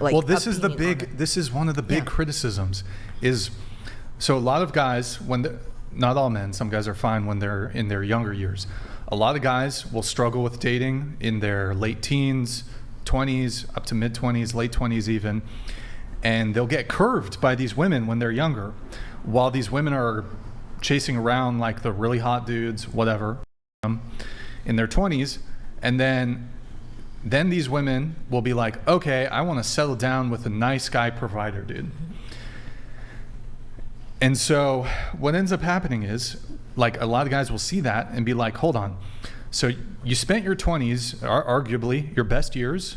like. Well, this is one of the big criticisms is, so a lot of guys, not all men, some guys are fine when they're in their younger years. A lot of guys will struggle with dating in their late teens, 20s, up to mid 20s, late 20s even. And they'll get curved by these women when they're younger, while these women are chasing around like the really hot dudes, whatever, in their 20s. And then these women will be like, okay, I want to settle down with a nice guy provider dude. And so what ends up happening is, like, a lot of guys will see that and be like, hold on. So you spent your 20s, arguably your best years,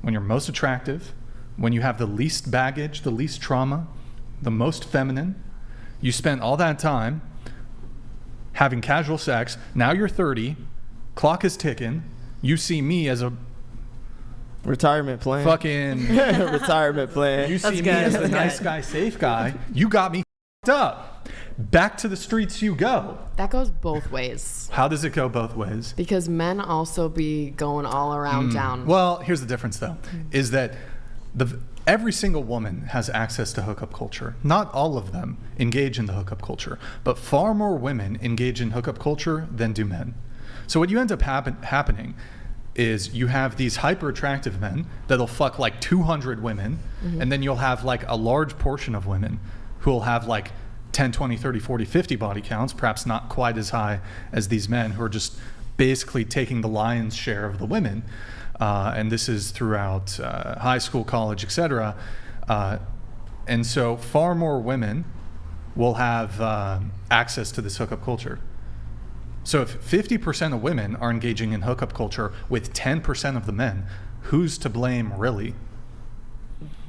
when you're most attractive, when you have the least baggage, the least trauma, the most feminine. You spent all that time having casual sex. Now you're 30, clock is ticking. You see me as a retirement plan. Fucking retirement plan. You see me as the nice guy, safe guy. You got me up. Back to the streets you go. That goes both ways. How does it go both ways? Because men also be going all around town. Well, here's the difference though, is that every single woman has access to hookup culture. Not all of them engage in the hookup culture, but far more women engage in hookup culture than do men. So what you end up happening is you have these hyper attractive men that'll fuck like 200 women, and then you'll have like a large portion of women who will have like 10, 20, 30, 40, 50 body counts, perhaps not quite as high as these men who are just basically taking the lion's share of the women. And this is throughout high school, college, etc. And so far more women will have access to this hookup culture. So if 50% of women are engaging in hookup culture with 10% of the men, who's to blame really?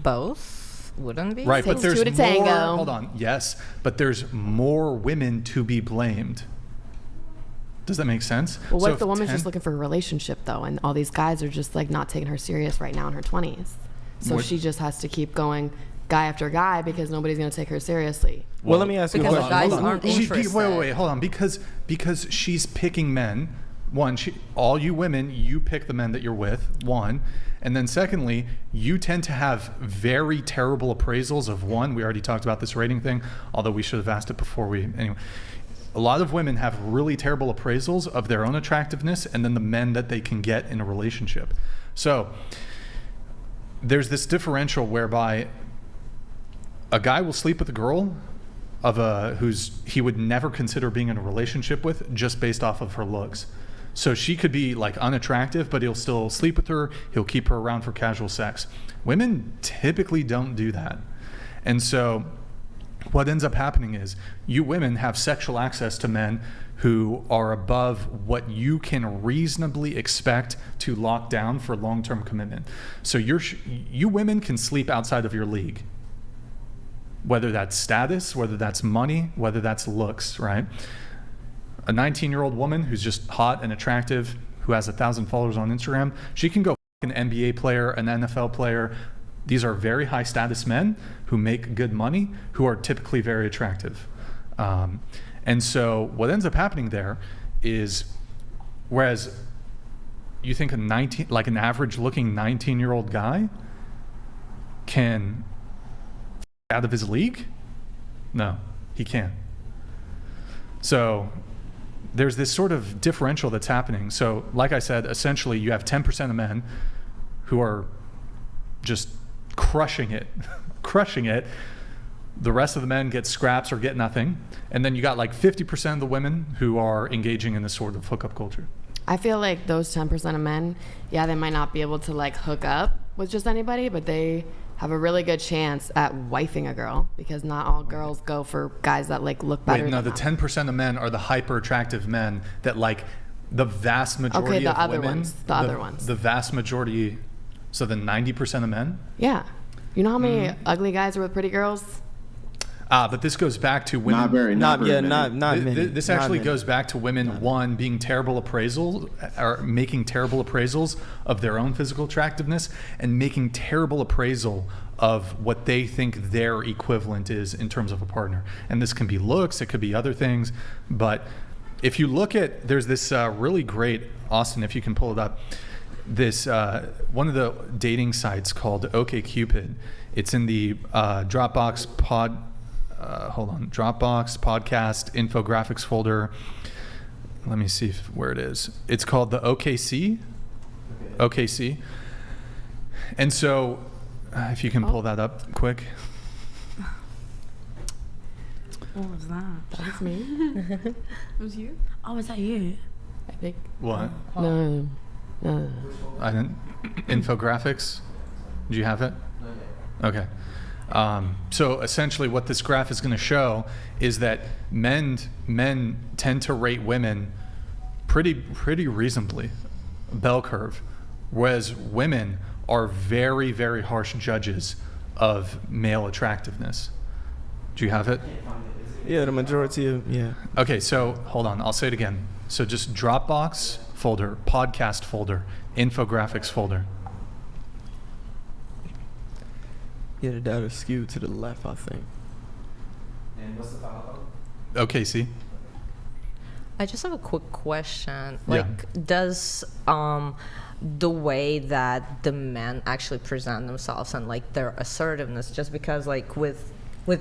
Both wouldn't be. Right, Takes but there's two to tango. more. Hold on, yes, but there's more women to be blamed. Does that make sense? Well, what if the woman's just looking for a relationship, though, and all these guys are just like not taking her serious right now in her 20s? So she just has to keep going guy after guy because nobody's going to take her seriously. Well, let me ask you a Because question. guys aren't interested. Wait, hold on. Because she's picking men. One, all you women, you pick the men that you're with, one. And then secondly, you tend to have very terrible appraisals of one. We already talked about this rating thing, although we should have asked it before we, anyway. A lot of women have really terrible appraisals of their own attractiveness and then the men that they can get in a relationship. So there's this differential whereby a guy will sleep with a girl he would never consider being in a relationship with just based off of her looks. So she could be like unattractive, but he'll still sleep with her. He'll keep her around for casual sex. Women typically don't do that. And so what ends up happening is you women have sexual access to men who are above what you can reasonably expect to lock down for long-term commitment. So you women can sleep outside of your league, whether that's status, whether that's money, whether that's looks, right? A 19-year-old woman who's just hot and attractive, who has 1,000 followers on Instagram, she can go f*** an NBA player, an NFL player. These are very high status men who make good money, who are typically very attractive. And so what ends up happening there is, whereas you think an average looking 19-year-old guy can out of his league? No, he can't. So there's this sort of differential that's happening. So like I said, essentially you have 10% of men who are just crushing it. The rest of the men get scraps or get nothing. And then you got like 50% of the women who are engaging in this sort of hookup culture. I feel like those 10% of men, yeah, they might not be able to like hook up with just anybody, but they have a really good chance at wifing a girl because not all girls go for guys that like look better. Wait, no, than the them. 10% of men are the hyper attractive men that like the vast majority of women. The other ones. The vast majority, so the 90% of men? Yeah. You know how many ugly guys are with pretty girls? But this goes back to women. Not many. This actually goes back to women, one, being terrible appraisals, or making terrible appraisals of their own physical attractiveness, and making terrible appraisal of what they think their equivalent is in terms of a partner. And this can be looks, it could be other things. But if you look at, there's this really great, Austin, if you can pull it up, this one of the dating sites called OkCupid. It's in the Dropbox podcast infographics folder. Let me see where it is. It's called the OKC. OKC. And so, if you can pull that up quick. What was that? That was me. It was you? Oh, was that you? I think. What? No. I didn't. Infographics. Do you have it? Okay. So essentially, what this graph is going to show is that men tend to rate women pretty reasonably, bell curve, whereas women are very, very harsh judges of male attractiveness. Do you have it? Yeah, the majority of, yeah. Okay, so hold on. I'll say it again. So just Dropbox folder, podcast folder, infographics folder. Yeah, the data skewed to the left, I think. And what's the follow-up? Okay, see? I just have a quick question. Yeah. Like, does the way that the men actually present themselves and like their assertiveness, just because like with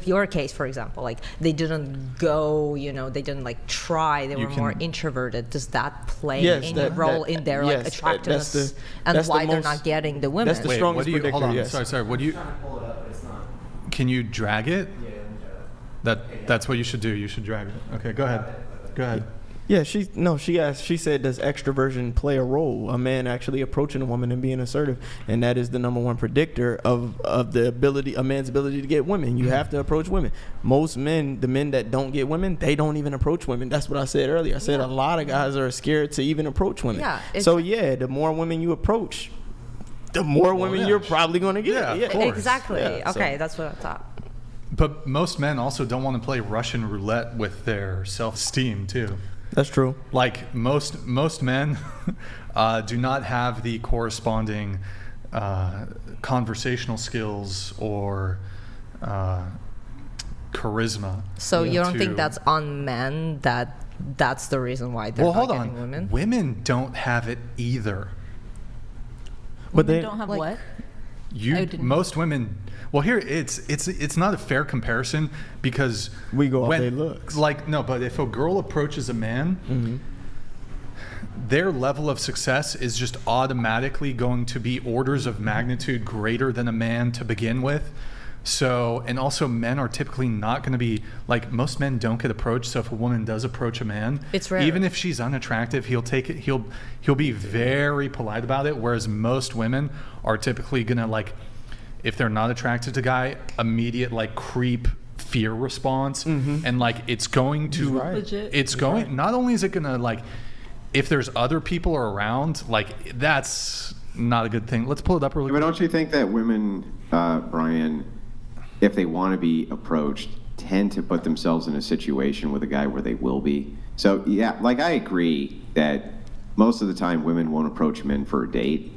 your case, for example, like they didn't go, they didn't like try, they were more introverted. Does that play any role in their like attractiveness and why they're not getting the women? That's the strongest predictor. Hold on, yes. sorry. What do you? I'm trying to pull it up, but it's not. Can you drag it? Yeah, let me try that. That's what you should do. You should drag it. Okay, go ahead. Go ahead. Yeah, she said, does extroversion play a role? A man actually approaching a woman and being assertive, and that is the number one predictor of the ability, a man's ability to get women. You have to approach women. Most men, the men that don't get women, they don't even approach women. That's what I said earlier. I said a lot of guys are scared to even approach women. Yeah, so the more women you approach, the more women you're probably going to get. Yeah, of course. Exactly. Yeah, okay, that's what I thought. But most men also don't want to play Russian roulette with their self-esteem too. That's true. Like most men do not have the corresponding conversational skills or charisma. So you don't think that's on men, that's the reason why they're not getting women? Women don't have it either. But They they don't have like- what? Most women. Well, here it's not a fair comparison because we go off their looks. Like no, but if a girl approaches a man, their level of success is just automatically going to be orders of magnitude greater than a man to begin with. So, and also men are typically not going to be like, most men don't get approached. So if a woman does approach a man, it's rare. Even if she's unattractive, he'll take it. He'll be very polite about it. Whereas most women are typically going to like, if they're not attracted to a guy, immediate like creep fear response. And like, it's going to, Legit. it's going, not only is it going to like, if there's other people around, like that's not a good thing. Let's pull it up really But quick. don't you think that women, Brian, if they want to be approached, tend to put themselves in a situation with a guy where they will be? So yeah, like I agree that most of the time women won't approach men for a date.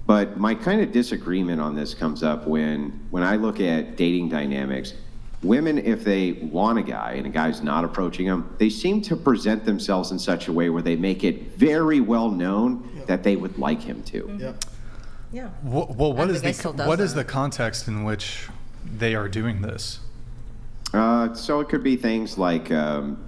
But my kind of disagreement on this comes up when I look at dating dynamics. Women, if they want a guy and a guy's not approaching them, they seem to present themselves in such a way where they make it very well known that they would like him to. Yeah. Well, what And is the guy still does what is that. the context in which they are doing this? So it could be things like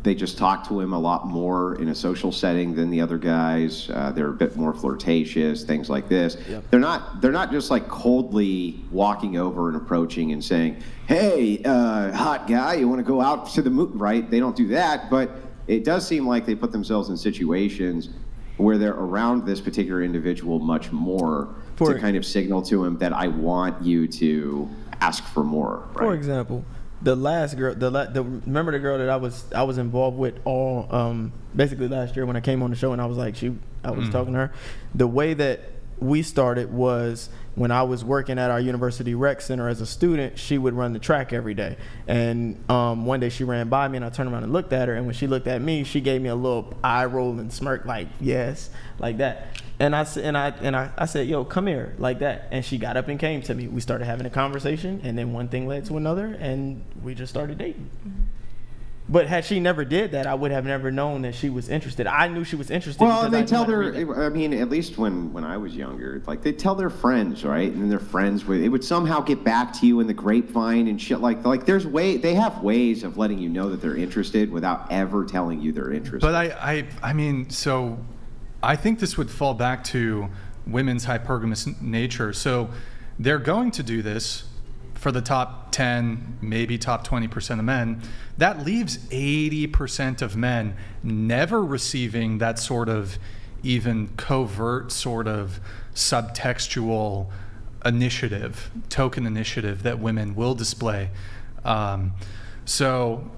they just talk to him a lot more in a social setting than the other guys. They're a bit more flirtatious, things like this. Yep. They're not just like coldly walking over and approaching and saying, "Hey, hot guy, you want to go out to the moon?" Right? They don't do that, but it does seem like they put themselves in situations where they're around this particular individual much more to kind of signal to him that I want you to ask for more. Right? For example, the last girl, remember the girl that I was involved with all basically last year when I came on the show and I was like I was talking to her. The way that we started was when I was working at our university rec center as a student, she would run the track every day. And one day she ran by me and I turned around and looked at her, and when she looked at me, she gave me a little eye roll and smirk like, yes, like that. And I said, yo, come here, like that. And she got up and came to me. We started having a conversation, and then one thing led to another, and we just started dating. But had she never did that, I would have never known that she was interested. I knew she was interested. Well, because they I knew tell how to read it. their, I mean, at least when I was younger, like they tell their friends, right? And then their friends would, it would somehow get back to you in the grapevine and shit like there's they have ways of letting you know that they're interested without ever telling you they're interested. But I mean, so I think this would fall back to women's hypergamous nature. So they're going to do this for the top 10, maybe top 20% of men. That leaves 80% of men never receiving that sort of even covert sort of subtextual initiative, token initiative that women will display. So,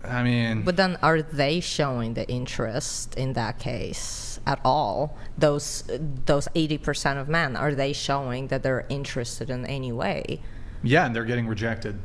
I mean... But then are they showing the interest in that case at all? Those 80% of men, are they showing that they're interested in any way? Yeah, and they're getting rejected.